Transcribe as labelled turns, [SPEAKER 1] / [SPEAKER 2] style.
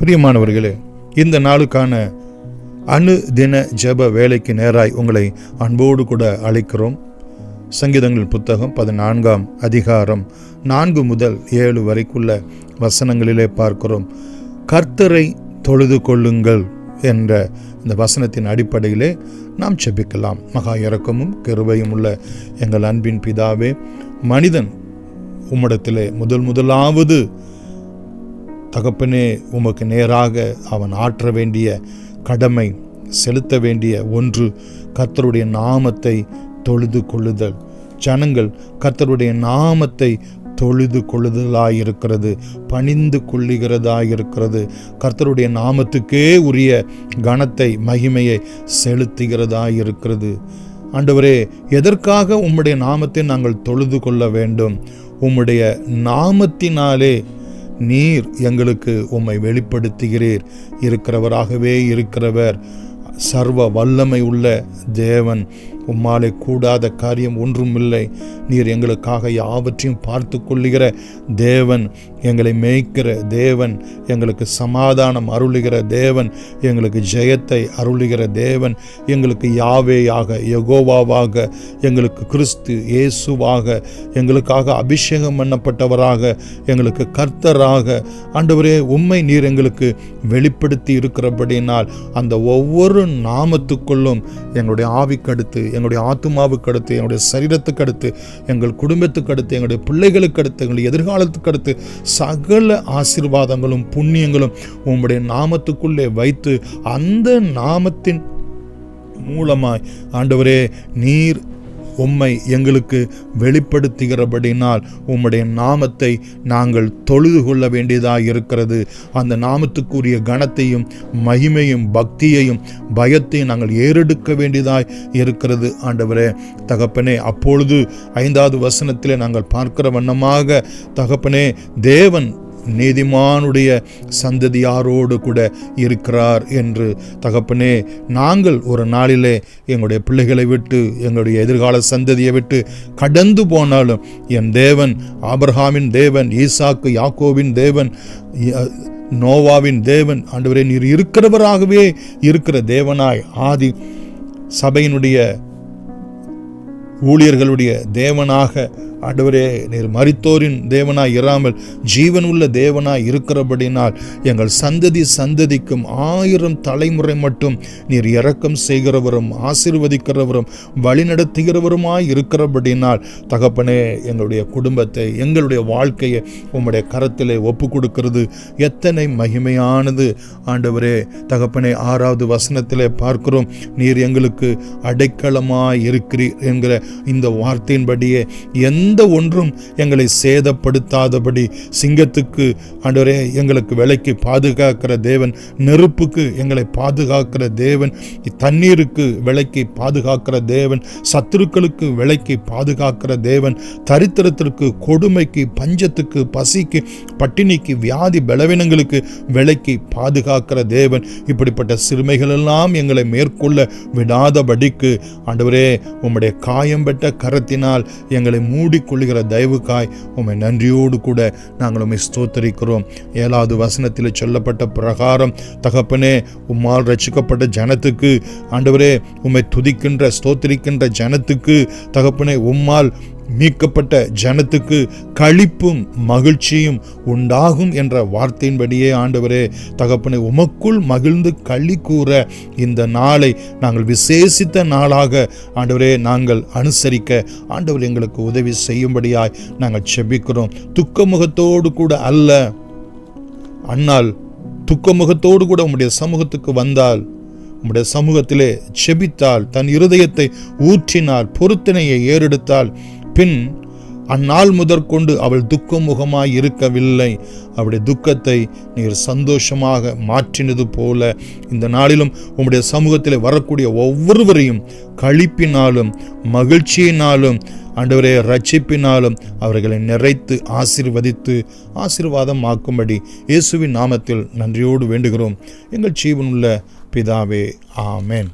[SPEAKER 1] பிரியமானவர்களே, இந்த நாளுக்கான அனுதின ஜெப வேலைக்கு நேராய் உங்களை அன்போடு கூட அழைக்கிறோம். சங்கீதங்கள் புத்தகம் 14ஆம் அதிகாரம் 4 முதல் 7 வரைக்குள்ள வசனங்களிலே பார்க்கிறோம். கர்த்தரை தொழுது கொள்ளுங்கள் என்ற இந்த வசனத்தின் அடிப்படையிலே நாம் ஜெபிக்கலாம். மகா இரக்கமும் கிருபையும் உள்ள எங்கள் அன்பின் பிதாவே, மனிதன் உம்மிடத்திலே முதலாவது தகப்பனே உமக்கு நேராக அவன் ஆற்ற வேண்டிய கடமை, செலுத்த வேண்டிய ஒன்று கர்த்தருடைய நாமத்தை தொழுது கொள்ளுதல். ஜனங்கள் கர்த்தருடைய நாமத்தை தொழுது கொள்ளுதலாயிருக்கிறது, பணிந்து கொள்ளுகிறதாயிருக்கிறது, கர்த்தருடைய நாமத்துக்கே உரிய கனத்தை மகிமையை செலுத்துகிறதாயிருக்கிறது. ஆண்டவரே, எதற்காக உம்முடைய நாமத்தை நாங்கள் தொழுது கொள்ள வேண்டும்? உம்முடைய நாமத்தினாலே நீர் எங்களுக்கு உம்மை வெளிப்படுத்துகிறீர். இருக்கிறவராகவே இருக்கிறவர், சர்வ வல்லமை உள்ள தேவன், உம்மாலே கூடாத காரியம் ஒன்றுமில்லை. நீர் எங்களுக்காக யாவற்றையும் பார்த்து கொள்ளுகிற தேவன், எங்களை மேய்க்கிற தேவன், எங்களுக்கு சமாதானம் அருளுகிற தேவன், எங்களுக்கு ஜெயத்தை அருளுகிற தேவன், எங்களுக்கு யாவேயாக, யெகோவாவாக, எங்களுக்கு கிறிஸ்து இயேசுவாக, எங்களுக்காக அபிஷேகம் பண்ணப்பட்டவராக, எங்களுக்கு கர்த்தராக ஆண்டவரே உம்மை நீர் எங்களுக்கு வெளிப்படுத்தி இருக்கிறபடினால் அந்த ஒவ்வொரு நாமத்துக்குள்ளும் எங்களுடைய ஆவிக்கடுத்து, எங்களுடைய ஆத்துமாவுக்கு அடுத்து, எங்களுடைய சரீரத்துக்கு அடுத்து, எங்கள் குடும்பத்துக்கு அடுத்து, எங்களுடைய பிள்ளைகளுக்கு அடுத்து, எங்களுடைய எதிர்காலத்துக்கு அடுத்து சகல ஆசீர்வாதங்களும் புண்ணியங்களும் உம்முடைய நாமத்துக்குள்ளே வைத்து அந்த நாமத்தின் மூலமாய் ஆண்டவரே நீர் உம்மை எங்களுக்கு வெளிப்படுத்துகிறபடினால் உம்முடைய நாமத்தை நாங்கள் தொழுது கொள்ள வேண்டியதாக இருக்கிறது. அந்த நாமத்துக்குரிய கனத்தையும் மகிமையும் பக்தியையும் பயத்தையும் நாங்கள் ஏறெடுக்க வேண்டியதாய் இருக்கிறது. ஆண்டவரே தகப்பனே, அப்பொழுது 5வது வசனத்திலே நாங்கள் பார்க்கிற வண்ணமாக தகப்பனே, தேவன் நீதிமானுடைய சந்ததியாரோடு கூட இருக்கிறார் என்று தகப்பனே, நாங்கள் ஒரு நாளிலே எங்களுடைய பிள்ளைகளை விட்டு, எங்களுடைய எதிர்கால சந்ததியை விட்டு கடந்து போனாலும் என் தேவன் ஆபிரகாமின் தேவன், ஈசாக்கு யாக்கோபின் தேவன், நோவாவின் தேவன், ஆண்டவரே நீர் இருக்கிறவராகவே இருக்கிற தேவனாய், ஆதி சபையினுடைய ஊழியர்களுடைய தேவனாக ஆண்டவரே நீர் மரித்தோரின் தேவனாய் இராமல் ஜீவனுள்ள தேவனாய் இருக்கிறபடினால் எங்கள் சந்ததிக்கும் 1000 தலைமுறை மட்டும் நீர் இரக்கம் செய்கிறவரும் ஆசீர்வதிக்கிறவரும் வழிநடத்துகிறவருமாய் இருக்கிறபடினால் தகப்பனே, எங்களுடைய குடும்பத்தை, எங்களுடைய வாழ்க்கையை உம்முடைய கரத்திலே ஒப்பு கொடுக்கிறது எத்தனை மகிமையானது. ஆண்டவரே தகப்பனே, 6வது வசனத்திலே பார்க்கிறோம், நீர் எங்களுக்கு அடைக்கலமாய் இருக்கிறீர் என்கிற இந்த வார்த்தையின்படியே எந்த ஒன்றும் எங்களை சேதப்படுத்தாதபடி, சிங்கத்துக்கு ஆண்டவரே எங்களுக்கு விலைக்கு பாதுகாக்கிற தேவன், நெருப்புக்கு எங்களை பாதுகாக்கிற தேவன், தண்ணீருக்கு விலைக்கு பாதுகாக்கிற தேவன், சத்துருக்களுக்கு விலைக்கு பாதுகாக்கிற தேவன், தரித்திரத்திற்கு, கொடுமைக்கு, பஞ்சத்துக்கு, பசிக்கு, பட்டினிக்கு, வியாதி பலவீனங்களுக்கு விலைக்கு பாதுகாக்கிற தேவன், இப்படிப்பட்ட சிறுமைகளெல்லாம் எங்களை மேற்கொள்ள விடாதபடிக்கு ஆண்டவரே உம்முடைய காயம் பெற்ற கரத்தினால் எங்களை மூடிக்கொள்ளுகிற தயவுக்காய் உம்மை நன்றியோடு கூட நாங்கள் உம்மை ஸ்தோத்தரிக்கிறோம். 7வது வசனத்தில் சொல்லப்பட்ட பிரகாரம் தகப்பனே, உம்மால் ரட்சிக்கப்பட்ட ஜனத்துக்கு ஆண்டவரே, உம்மை துதிக்கின்ற ஸ்தோத்தரிக்கின்ற ஜனத்துக்கு தகப்பனே, உம்மால் மீட்கப்பட்ட ஜனத்துக்கு களிப்பும் மகிழ்ச்சியும் உண்டாகும் என்ற வார்த்தையின்படியே ஆண்டவரே தகப்பனே, உமக்குள் மகிழ்ந்து களி கூற இந்த நாளை நாங்கள் விசேஷித்த நாளாக ஆண்டவரே நாங்கள் அனுசரிக்க ஆண்டவர் எங்களுக்கு உதவி செய்யும்படியாய் நாங்கள் செபிக்கிறோம். துக்கமுகத்தோடு கூட அல்ல, அன்னால் துக்கமுகத்தோடு கூட உம்முடைய சமூகத்துக்கு வந்தால், உம்முடைய சமூகத்திலே செபித்தால், தன் இருதயத்தை ஊற்றினால், பொருத்தனையை ஏறெடுத்தால், பின் அந்நாள் முதற்கொண்டு அவள் துக்கமுகமாய் இருக்கவில்லை. அவருடைய துக்கத்தை நீர் சந்தோஷமாக மாற்றினது போல இந்த நாளிலும் உம்முடைய சமூகத்தில் வரக்கூடிய ஒவ்வொருவரையும் களிப்பினாலும் மகிழ்ச்சியினாலும் ஆண்டவரே ரட்சிப்பினாலும் அவர்களை நிறைத்து ஆசீர்வதித்து ஆசீர்வாதமாக்கும்படி இயேசுவின் நாமத்தில் நன்றியோடு வேண்டுகிறோம் எங்கள் ஜீவனுள்ள பிதாவே, ஆமென்.